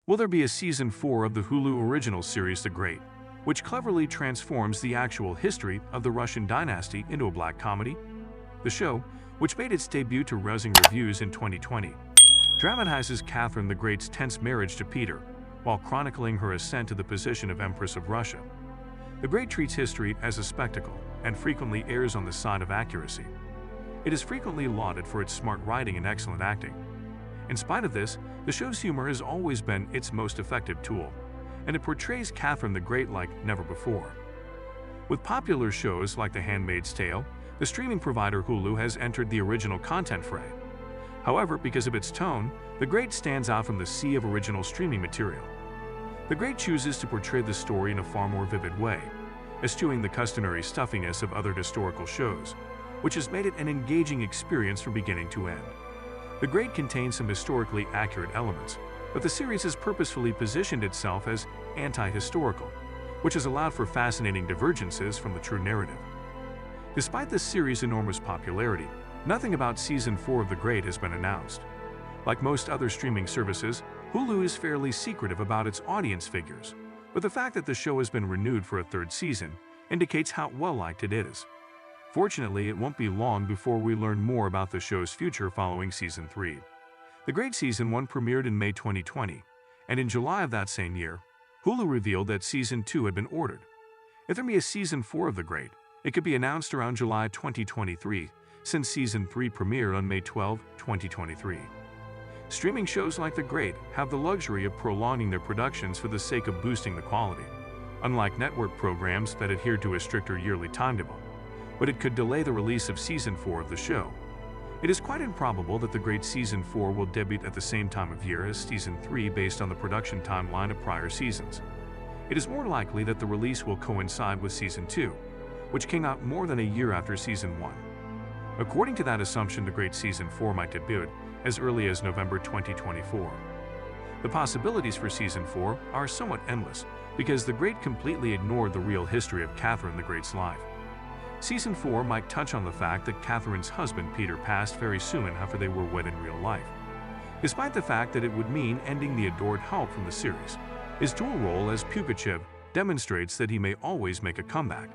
Will there be a Season 4 of the Hulu original series The Great, which cleverly transforms the actual history of the Russian dynasty into a black comedy? The show, which made its debut to rousing reviews in 2020, dramatizes Catherine the Great's tense marriage to Peter, while chronicling her ascent to the position of Empress of Russia. The Great treats history as a spectacle and frequently errs on the side of accuracy. It is frequently lauded for its smart writing and excellent acting. In spite of this, the show's humor has always been its most effective tool, and it portrays Catherine the Great like never before. With popular shows like The Handmaid's Tale, the streaming provider Hulu has entered the original content fray. However, because of its tone, The Great stands out from the sea of original streaming material. The Great chooses to portray the story in a far more vivid way, eschewing the customary stuffiness of other historical shows, which has made it an engaging experience from beginning to end. The Great contains some historically accurate elements, but the series has purposefully positioned itself as anti-historical, which has allowed for fascinating divergences from the true narrative. Despite the series' enormous popularity, nothing about Season 4 of The Great has been announced. Like most other streaming services, Hulu is fairly secretive about its audience figures, but the fact that the show has been renewed for a third season indicates how well-liked it is. Fortunately, it won't be long before we learn more about the show's future following Season 3. The Great Season 1 premiered in May 2020, and in July of that same year, Hulu revealed that Season 2 had been ordered. If there be a Season 4 of The Great, it could be announced around July 2023, since Season 3 premiered on May 12, 2023. Streaming shows like The Great have the luxury of prolonging their productions for the sake of boosting the quality, unlike network programs that adhere to a stricter yearly timetable. But it could delay the release of Season 4 of the show. It is quite improbable that The Great Season 4 will debut at the same time of year as Season 3 based on the production timeline of prior seasons. It is more likely that the release will coincide with Season 2, which came out more than a year after Season 1. According to that assumption, The Great Season 4 might debut as early as November 2024. The possibilities for Season 4 are somewhat endless because The Great completely ignored the real history of Catherine the Great's life. Season 4 might touch on the fact that Catherine's husband Peter passed very soon after they were wed in real life. Despite the fact that it would mean ending the adored Hulk from the series, his dual role as Pugachev demonstrates that he may always make a comeback.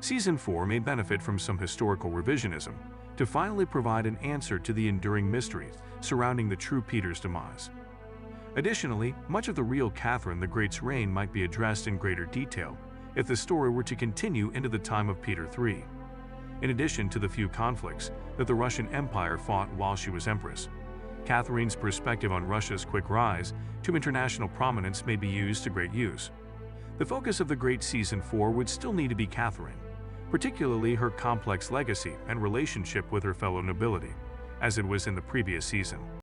Season 4 may benefit from some historical revisionism to finally provide an answer to the enduring mysteries surrounding the true Peter's demise. Additionally, much of the real Catherine the Great's reign might be addressed in greater detail if the story were to continue into the time of Peter III. In addition to the few conflicts that the Russian Empire fought while she was empress, Catherine's perspective on Russia's quick rise to international prominence may be used to great use. The focus of The Great Season 4 would still need to be Catherine, particularly her complex legacy and relationship with her fellow nobility, as it was in the previous season.